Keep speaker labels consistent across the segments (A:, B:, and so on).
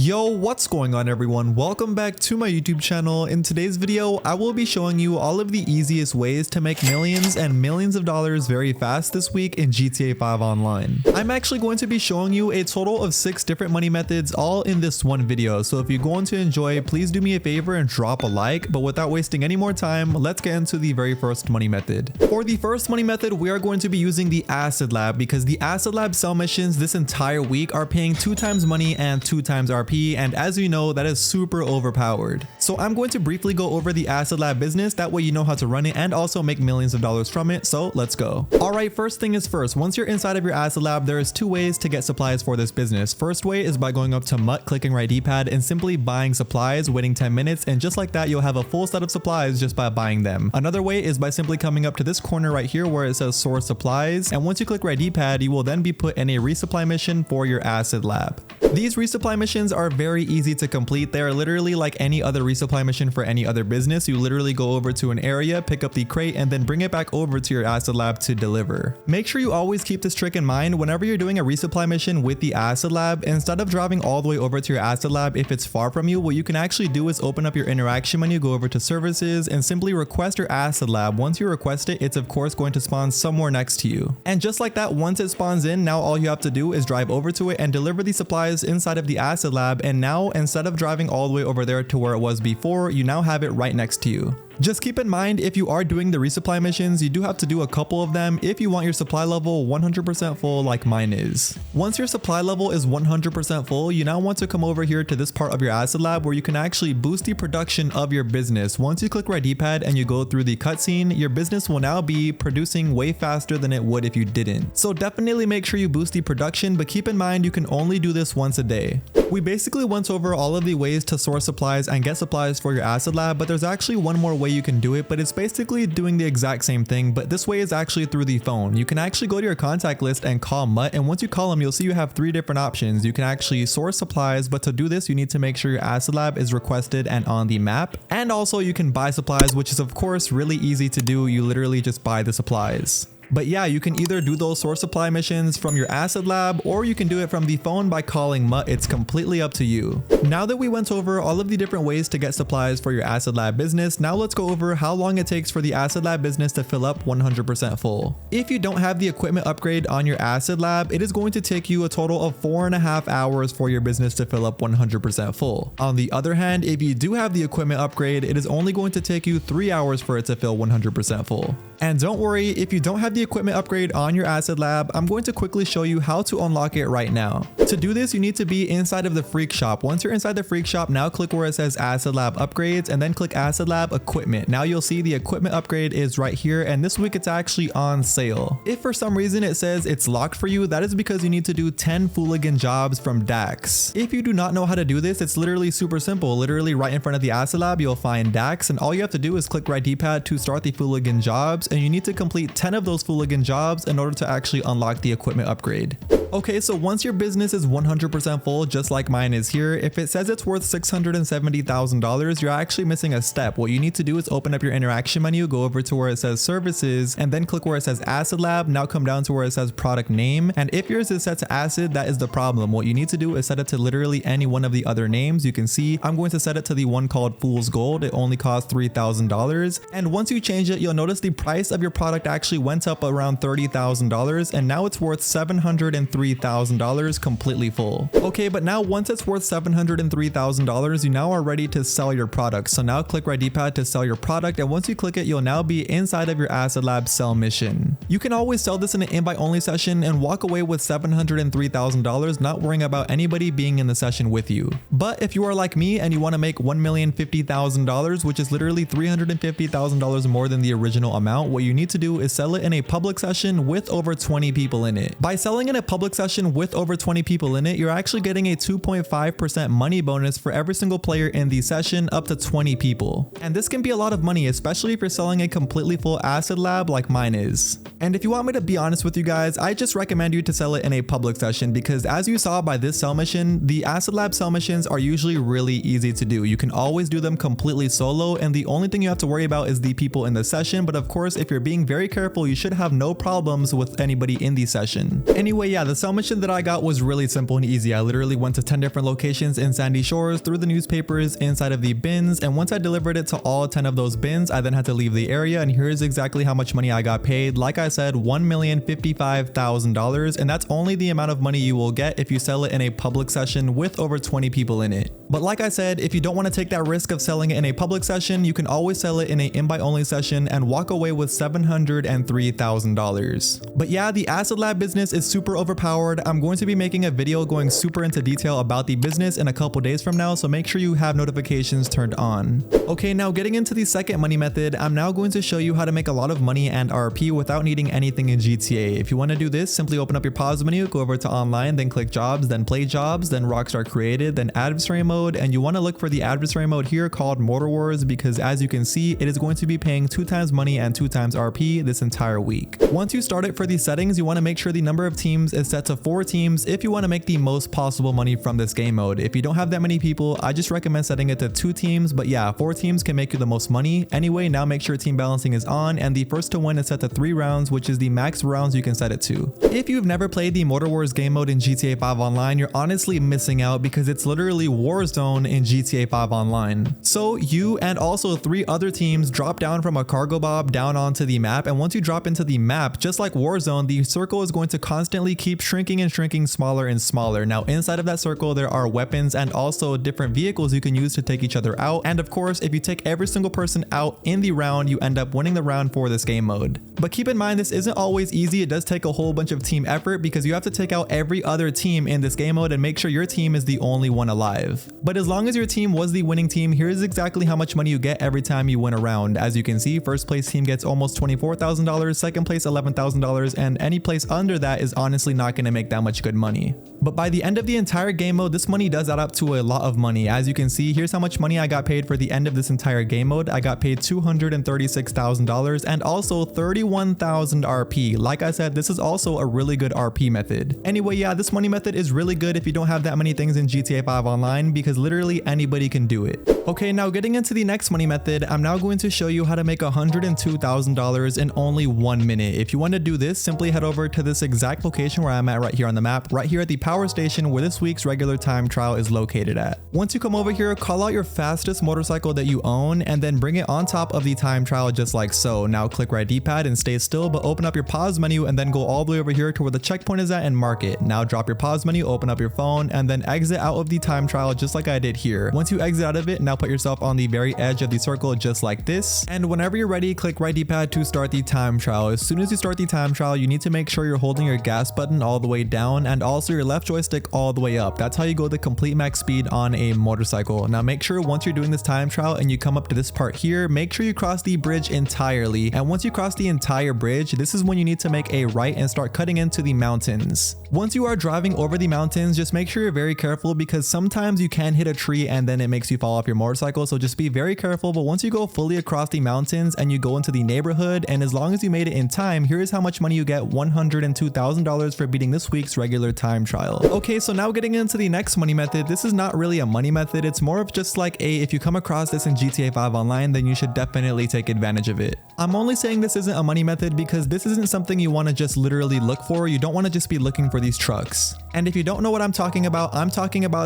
A: Yo, what's going on everyone? Welcome back to my YouTube channel. In today's video, I will be showing you all of the easiest ways to make millions and millions of dollars very fast this week in GTA 5 Online. I'm actually going to be showing you a total of 6 different money methods all in this one video. So if you're going to enjoy, please do me a favor and drop a like. But without wasting any more time, let's get into the very first money method. For the first money method, we are going to be using the Acid Lab because the Acid Lab sell missions this entire week are paying 2 times money and 2 times RP. And as you know, that is super overpowered. So I'm going to briefly go over the Acid Lab business, that way you know how to run it and also make millions of dollars from it. So let's go. Alright, first thing is first, once you're inside of your Acid Lab, there is 2 ways to get supplies for this business. First way is by going up to MUT, clicking right D-pad and simply buying supplies, waiting 10 minutes, and just like that you'll have a full set of supplies just by buying them. Another way is by simply coming up to this corner right here where it says source supplies, and once you click right D-pad, you will then be put in a resupply mission for your Acid Lab. These resupply missions are very easy to complete. They are literally like any other resupply mission for any other business. You literally go over to an area, pick up the crate, and then bring it back over to your Acid Lab to deliver. Make sure you always keep this trick in mind whenever you're doing a resupply mission with the Acid Lab. Instead of driving all the way over to your Acid Lab if it's far from you, what you can actually do is open up your interaction menu, go over to services, and simply request your Acid Lab. Once you request it, it's of course going to spawn somewhere next to you. And just like that, once it spawns in, now all you have to do is drive over to it and deliver the supplies inside of the Acid Lab, and now instead of driving all the way over there to where it was before, you now have it right next to you. Just keep in mind, if you are doing the resupply missions, you do have to do a couple of them if you want your supply level 100% full like mine is. Once your supply level is 100% full, you now want to come over here to this part of your Acid Lab where you can actually boost the production of your business. Once you click right D-pad and you go through the cutscene, your business will now be producing way faster than it would if you didn't. So definitely make sure you boost the production, but keep in mind you can only do this once a day. We basically went over all of the ways to source supplies and get supplies for your Acid Lab, but there's actually one more way you can do it, but it's basically doing the exact same thing, but this way is actually through the phone. You can actually go to your contact list and call MUT, and once you call them, you'll see you have 3 different options. You can actually source supplies, but to do this, you need to make sure your Acid Lab is requested and on the map. And also you can buy supplies, which is of course really easy to do. You literally just buy the supplies. But yeah, you can either do those source supply missions from your Acid Lab, or you can do it from the phone by calling MUT. It's completely up to you. Now that we went over all of the different ways to get supplies for your Acid Lab business, now let's go over how long it takes for the Acid Lab business to fill up 100% full. If you don't have the equipment upgrade on your Acid Lab, it is going to take you a total of 4.5 hours for your business to fill up 100% full. On the other hand, if you do have the equipment upgrade, it is only going to take you 3 hours for it to fill 100% full. And don't worry, if you don't have the equipment upgrade on your Acid Lab, I'm going to quickly show you how to unlock it right now. To do this, you need to be inside of the Freak Shop. Once you're inside the Freak Shop, now click where it says Acid Lab Upgrades and then click Acid Lab Equipment. Now you'll see the equipment upgrade is right here, and this week it's actually on sale. If for some reason it says it's locked for you, that is because you need to do 10 Fooligan jobs from Dax. If you do not know how to do this, it's literally super simple. Literally right in front of the Acid Lab, you'll find Dax, and all you have to do is click right D-pad to start the Fooligan jobs, and you need to complete 10 of those Fooligan jobs in order to actually unlock the equipment upgrade. Okay, so once your business is 100% full, just like mine is here, if it says it's worth $670,000, you're actually missing a step. What you need to do is open up your interaction menu, go over to where it says services, and then click where it says Acid Lab. Now come down to where it says product name, and if yours is set to Acid, that is the problem. What you need to do is set it to literally any one of the other names. You can see I'm going to set it to the one called Fool's Gold. It only costs $3,000, and once you change it, you'll notice the price of your product actually went up around $30,000, and now it's worth $703,000 completely full. Okay, but now once it's worth $703,000, you now are ready to sell your product. So now click right D-pad to sell your product, and once you click it, you'll now be inside of your Acid Lab sell mission. You can always sell this in an invite only session and walk away with $703,000, not worrying about anybody being in the session with you. But if you are like me and you want to make $1,050,000, which is literally $350,000 more than the original amount, what you need to do is sell it in a public session with over 20 people in it. By selling in a public session with over 20 people in it, you're actually getting a 2.5% money bonus for every single player in the session up to 20 people. And this can be a lot of money, especially if you're selling a completely full Acid Lab like mine is. And if you want me to be honest with you guys, I just recommend you to sell it in a public session because as you saw by this sell mission, the Acid Lab sell missions are usually really easy to do. You can always do them completely solo, and the only thing you have to worry about is the people in the session. But of course, if you're being very careful, you should should have no problems with anybody in the session. Anyway, yeah, the sell mission that I got was really simple and easy. I literally went to 10 different locations in Sandy Shores, threw the newspapers inside of the bins, and once I delivered it to all 10 of those bins, I then had to leave the area, and here's exactly how much money I got paid. Like I said, $1,055,000, and that's only the amount of money you will get if you sell it in a public session with over 20 people in it. But like I said, if you don't want to take that risk of selling it in a public session, you can always sell it in an invite only session and walk away with $703,000. But yeah, the Acid Lab business is super overpowered. I'm going to be making a video going super into detail about the business in a couple days from now, so make sure you have notifications turned on. Okay, now getting into the second money method, I'm now going to show you how to make a lot of money and RP without needing anything in GTA. If you want to do this, simply open up your pause menu, go over to online, then click jobs, then play jobs, then Rockstar Created, then adversary mode, and you want to look for the adversary mode here called Motor Wars, because as you can see, it is going to be paying 2 times money and 2 times RP this entire week. Once you start it for these settings, you want to make sure the number of teams is set to 4 teams if you want to make the most possible money from this game mode. If you don't have that many people, I just recommend setting it to 2 teams, but yeah, 4 teams can make you the most money. Anyway, now make sure team balancing is on, and the first to win is set to 3 rounds, which is the max rounds you can set it to. If you've never played the Motor Wars game mode in GTA 5 Online, you're honestly missing out because it's literally Warzone in GTA 5 Online. So you and also 3 other teams drop down from a cargo bob down onto the map, and once you drop into the map, just like Warzone, the circle is going to constantly keep shrinking and shrinking smaller and smaller. Now inside of that circle there are weapons and also different vehicles you can use to take each other out, and of course if you take every single person out in the round, you end up winning the round for this game mode. But keep in mind, this isn't always easy. It does take a whole bunch of team effort because you have to take out every other team in this game mode and make sure your team is the only one alive. But as long as your team was the winning team, here's exactly how much money you get every time you win a round. As you can see, first place team gets almost $24,000, second place $11,000, and any place under that is honestly not going to make that much good money. But by the end of the entire game mode, this money does add up to a lot of money. As you can see, here's how much money I got paid for the end of this entire game mode. I got paid $236,000 and also 31,000 RP. Like I said, this is also a really good RP method. Anyway, yeah, this money method is really good if you don't have that many things in GTA 5 Online, because literally anybody can do it. Okay, now getting into the next money method, I'm now going to show you how to make $102,000 in only 1 minute. If you want to do this, simply head over to this exact location where I'm at right here on the map, right here at the power station where this week's regular time trial is located at. Once you come over here, call out your fastest motorcycle that you own and then bring it on top of the time trial just like so. Now click right D-pad and stay still, but open up your pause menu and then go all the way over here to where the checkpoint is at and mark it. Now drop your pause menu, open up your phone, and then exit out of the time trial just like I did here. Once you exit out of it, now put yourself on the very edge of the circle just like this, and whenever you're ready, click right D-pad to start the time trial. As soon as you start the time trial, you need to make sure you're holding your gas button all the way down and also your left joystick all the way up. That's how you go the complete max speed on a motorcycle. Now make sure once you're doing this time trial and you come up to this part here, make sure you cross the bridge entirely, and once you cross the entire bridge, this is when you need to make a right and start cutting into the mountains. Once you are driving over the mountains, just make sure you're very careful because sometimes you can hit a tree and then it makes you fall off your motorcycle, so just be very careful. But once you go fully across the mountains and you go into the neighborhood, and as long as you made it in time, here is how much money you get: $102,000 for beating this week's regular time trial. Okay, so now getting into the next money method. This is not really a money method, it's more of just like if you come across this in GTA 5 Online, then you should definitely take advantage of it. I'm only saying this isn't a money method because this isn't something you want to just literally look for. You don't want to just be looking for these trucks. And if you don't know what I'm talking about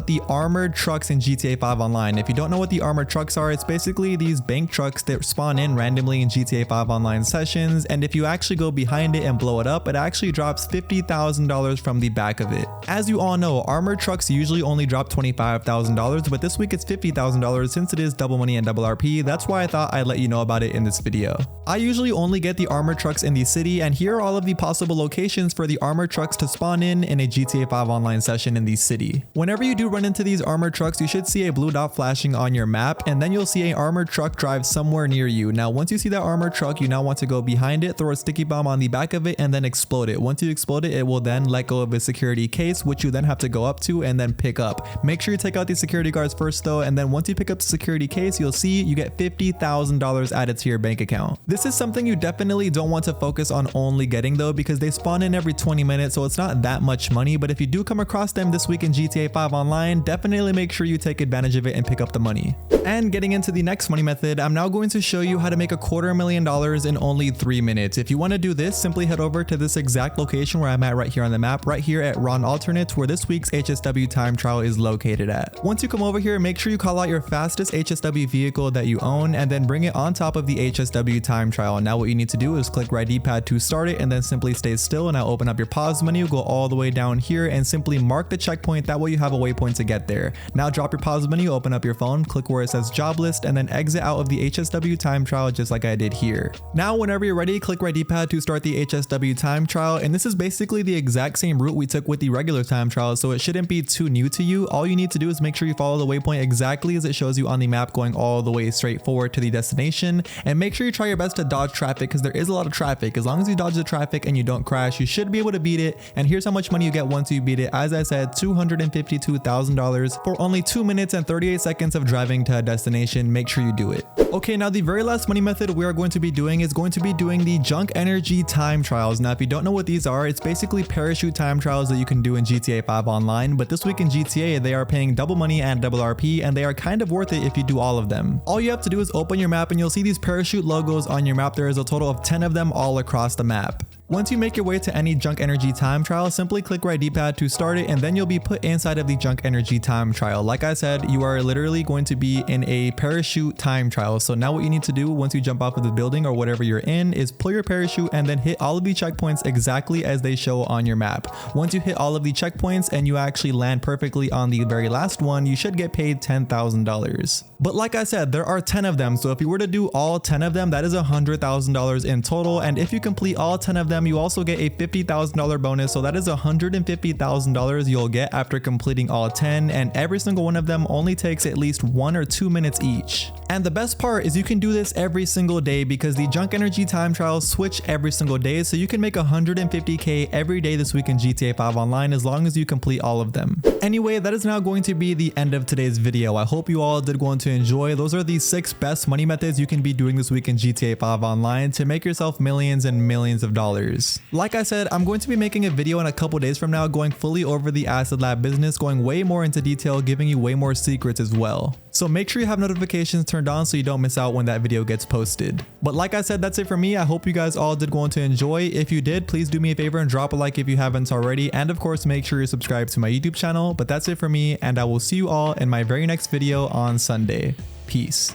A: the armored trucks in GTA 5 Online. If you don't know what the armored trucks are, it's basically these bank trucks that spawn in randomly in GTA 5 Online sessions, and if you actually go behind it and blow it up, it actually drops $50,000 from the back of it. As you all know, armored trucks usually only drop $25,000, but this week it's $50,000 since it is double money and double RP. That's why I thought I'd let you know about it in this video. I usually only get the armored trucks in the city, and here are all of the possible locations for the armored trucks to spawn in a GTA 5 Online session in the city. Whenever you do run into these armored trucks, you should see a blue dot flashing on your map, and then you'll see an armored truck drive somewhere near you. Now once you see that armored truck, you now want to go behind it, throw a sticky bomb on the back of it, and then explode it. Once you explode it, it will then let go of a security case, gates, which you then have to go up to and then pick up. Make sure you take out these security guards first though, and then once you pick up the security case, you'll see you get $50,000 added to your bank account. This is something you definitely don't want to focus on only getting though, because they spawn in every 20 minutes, so it's not that much money, but if you do come across them this week in GTA 5 Online, definitely make sure you take advantage of it and pick up the money. And getting into the next money method, I'm now going to show you how to make $250,000 in only 3 minutes. If you want to do this, simply head over to this exact location where I'm at right here on the map, right here at Ron Alternate, where this week's HSW time trial is located at. Once you come over here, make sure you call out your fastest HSW vehicle that you own and then bring it on top of the HSW time trial. Now what you need to do is click right D-pad to start it and then simply stay still, and now open up your pause menu, go all the way down here and simply mark the checkpoint. That way you have a waypoint to get there. Now drop your pause menu, open up your phone, click where it says job list, and then exit out of the HSW time trial just like I did here. Now whenever you're ready, click right D-pad to start the HSW time trial, and this is basically the exact same route we took with the regular time trial, so it shouldn't be too new to you. All you need to do is make sure you follow the waypoint exactly as it shows you on the map, going all the way straight forward to the destination, and make sure you try your best to dodge traffic because there is a lot of traffic. As long as you dodge the traffic and you don't crash, you should be able to beat it. And here's how much money you get once you beat it. As I said, $252,000 for only 2 minutes and 38 seconds of driving to a destination. Make sure you do it. Okay, now the very last money method we are going to be doing is the Junk Energy time trials. Now if you don't know what these are, it's basically parachute time trials that you can do in GTA 5 Online, but this week in GTA they are paying double money and double RP, and they are kind of worth it if you do all of them. All you have to do is open your map and you'll see these parachute logos on your map. There is a total of 10 of them all across the map. Once you make your way to any Junk Energy time trial, simply click right D-pad to start it, and then you'll be put inside of the Junk Energy time trial. Like I said, you are literally going to be in a parachute time trial. So now what you need to do once you jump off of the building or whatever you're in is pull your parachute and then hit all of the checkpoints exactly as they show on your map. Once you hit all of the checkpoints and you actually land perfectly on the very last one, you should get paid $10,000. But like I said, there are 10 of them, so if you were to do all 10 of them, that is $100,000 in total, and if you complete all 10 of them, you also get a $50,000 bonus, so that is $150,000 you'll get after completing all 10, and every single one of them only takes at least 1 or 2 minutes each. And the best part is you can do this every single day because the Junk Energy time trials switch every single day, so you can make $150K every day this week in GTA 5 Online as long as you complete all of them. Anyway, that is now going to be the end of today's video. I hope you all did go on to enjoy. Those are the 6 best money methods you can be doing this week in GTA 5 Online to make yourself millions and millions of dollars. Like I said, I'm going to be making a video in a couple days from now going fully over the Acid Lab business, going way more into detail, giving you way more secrets as well. So make sure you have notifications turned on so you don't miss out when that video gets posted. But like I said, that's it for me. I hope you guys all did go on to enjoy. If you did, please do me a favor and drop a like if you haven't already. And of course, make sure you're subscribed to my YouTube channel. But that's it for me, and I will see you all in my very next video on Sunday. Peace.